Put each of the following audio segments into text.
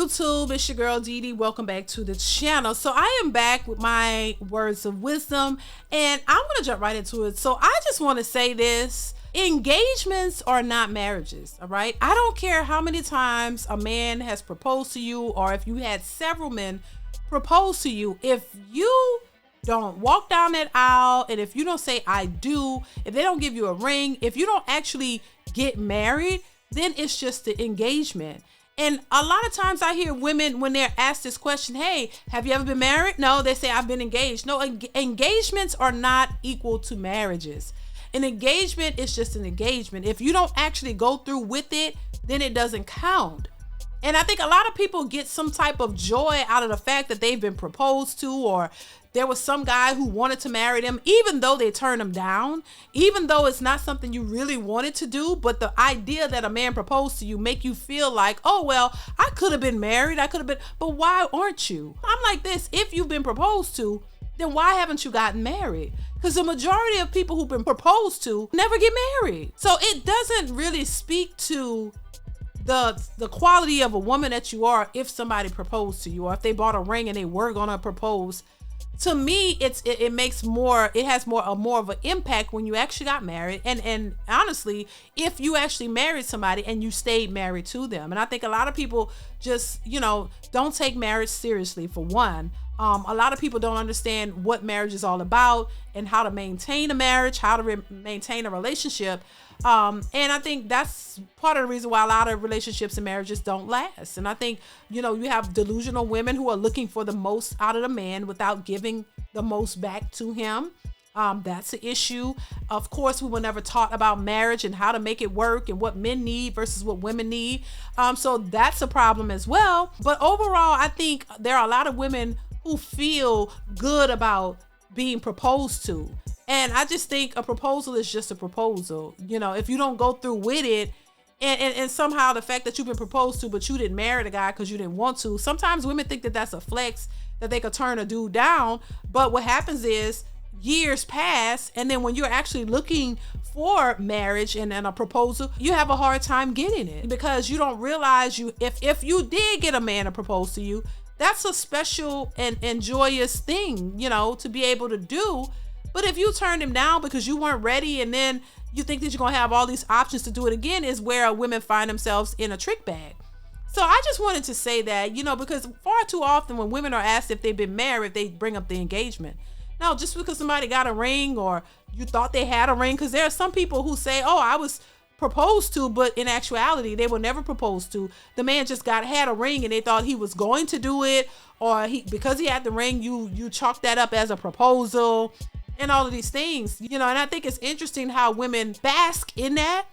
YouTube? It's your girl DeeDee. Welcome back to the channel. So I am back with my words of wisdom, and I want to jump right into it. So I just want to say this: engagements are not marriages. All right, I don't care how many times a man has proposed to you, or if you had several men propose to you. If you don't walk down that aisle, and if you don't say I do, if they don't give you a ring, if you don't actually get married, then it's just the engagement. And a lot of times I hear women, when they're asked this question, hey, have you ever been married? No, they say I've been engaged. No, engagements are not equal to marriages. An engagement is just an engagement. If you don't actually go through with it, then it doesn't count. And I think a lot of people get some type of joy out of the fact that they've been proposed to, or there was some guy who wanted to marry them, even though they turned him down, even though it's not something you really wanted to do. But the idea that a man proposed to you make you feel like, oh, well, I could have been married. I could have been. But why aren't you? I'm like this. If you've been proposed to, then why haven't you gotten married? Because the majority of people who've been proposed to never get married. So it doesn't really speak to the quality of a woman that you are if somebody proposed to you, or if they bought a ring and they were gonna propose. To me, it makes more, it has more of an impact when you actually got married, and honestly, if you actually married somebody and you stayed married to them. And I think a lot of people just, don't take marriage seriously, for one. A lot of people don't understand what marriage is all about and how to maintain a marriage, how to maintain a relationship. And I think that's part of the reason why a lot of relationships and marriages don't last. And I think, you have delusional women who are looking for the most out of the man without giving the most back to him. That's an issue. Of course, we were never taught about marriage and how to make it work and what men need versus what women need. So that's a problem as well. But overall, I think there are a lot of women who feel good about being proposed to. And I just think a proposal is just a proposal. If you don't go through with it, and somehow the fact that you've been proposed to, but you didn't marry the guy because you didn't want to. Sometimes women think that that's a flex, that they could turn a dude down. But what happens is years pass, and then when you're actually looking for marriage and a proposal, you have a hard time getting it, because you don't realize if you did get a man to propose to you, that's a special and joyous thing, to be able to do. But if you turned him down because you weren't ready, and then you think that you're going to have all these options to do it again, is where women find themselves in a trick bag. So I just wanted to say that, because far too often when women are asked if they've been married, they bring up the engagement. Now, just because somebody got a ring, or you thought they had a ring, because there are some people who say, oh, I was proposed to, but in actuality they were never proposed to. The man just had a ring and they thought he was going to do it, or because he had the ring, you chalk that up as a proposal, and all of these things, and I think it's interesting how women bask in that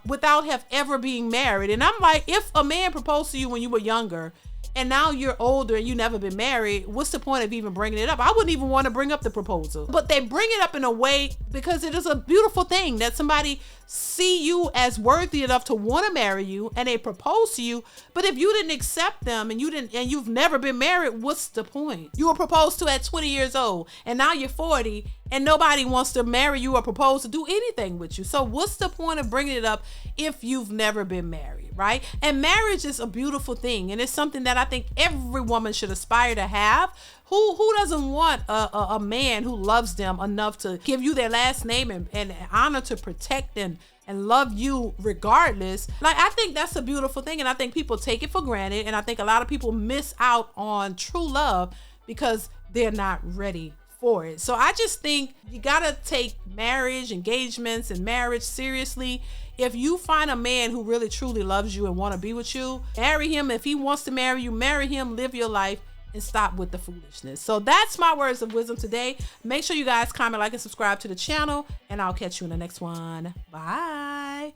without ever being married. And I'm like, if a man proposed to you when you were younger, and now you're older and you never been married, what's the point of even bringing it up? I wouldn't even want to bring up the proposal. But they bring it up in a way because it is a beautiful thing that somebody see you as worthy enough to want to marry you, and they propose to you. But if you didn't accept them and you've never been married, what's the point? You were proposed to at 20 years old, and now you're 40, and nobody wants to marry you or propose to do anything with you. So what's the point of bringing it up if you've never been married, right? And marriage is a beautiful thing, and it's something that I think every woman should aspire to have. Who doesn't want a man who loves them enough to give you their last name and honor to protect and love you regardless? Like, I think that's a beautiful thing, and I think people take it for granted, and I think a lot of people miss out on true love because they're not ready for it. So I just think you gotta take marriage, engagements, and marriage seriously. If you find a man who really truly loves you and want to be with you, marry him. If he wants to marry you, marry him, live your life, and stop with the foolishness. So that's my words of wisdom today. Make sure you guys comment, like, and subscribe to the channel, and I'll catch you in the next one. Bye.